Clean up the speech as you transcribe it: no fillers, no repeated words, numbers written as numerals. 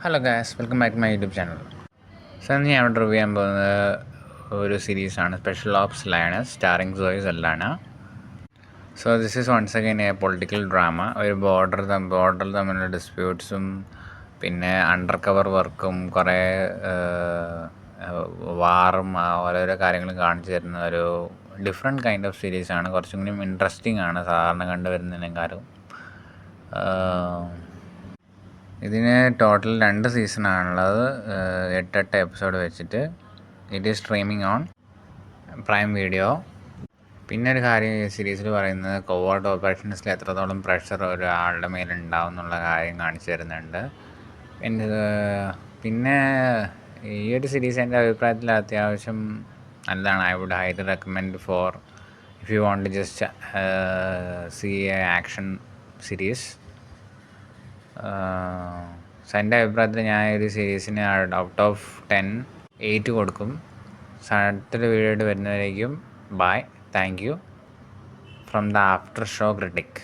Hello guys, welcome back to my YouTube channel. So ഇന്ന് ഞാൻ ഇവിടെ റിവ്യൂ ചെയ്യാൻ പോകുന്നത് ഒരു സീരീസാണ്, special ops lioness starring Zoe Saldana. So this is once again a political drama. ഒരു ബോർഡർ തമ്മിലുള്ള ഡിസ്പ്യൂട്ട്സും പിന്നെ അണ്ടർ കവർ വർക്കും കുറേ വാറും ഓരോരോ കാര്യങ്ങളും കാണിച്ചു തരുന്ന ഒരു ഡിഫറെൻറ്റ് കൈൻഡ് ഓഫ് സീരീസാണ്. കുറച്ചും കൂടി ഇൻട്രസ്റ്റിംഗ് ആണ് സാധാരണ കണ്ടുവരുന്നതിനേക്കാളും. ഇതിന് ടോട്ടൽ 2 സീസണാണുള്ളത്, 8 എപ്പിസോഡ് വെച്ചിട്ട്. It is streaming on prime video. പിന്നെ ഒരു കാര്യം ഈ സീരീസിൽ പറയുന്നത് കോവേർട്ട് ഓപ്പറേഷൻസിൽ എത്രത്തോളം പ്രഷർ ഒരാളുടെ മേലുണ്ടാവും എന്നുള്ള കാര്യം കാണിച്ചു തരുന്നുണ്ട്. പിന്നെ ഈ ഒരു സീരീസ് എൻ്റെ അഭിപ്രായത്തിൽ അത്യാവശ്യം നല്ലതാണ്. I would highly recommend for if you want to just see a action series. So എൻ്റെ അഭിപ്രായത്തിൽ ഞാൻ ഒരു സീരീസിന് ഔട്ട് ഓഫ് 10 8 കൊടുക്കും. അടുത്തൊരു വീഡിയോ വരുന്നവരേക്കും bye. Thank you from the after show critic.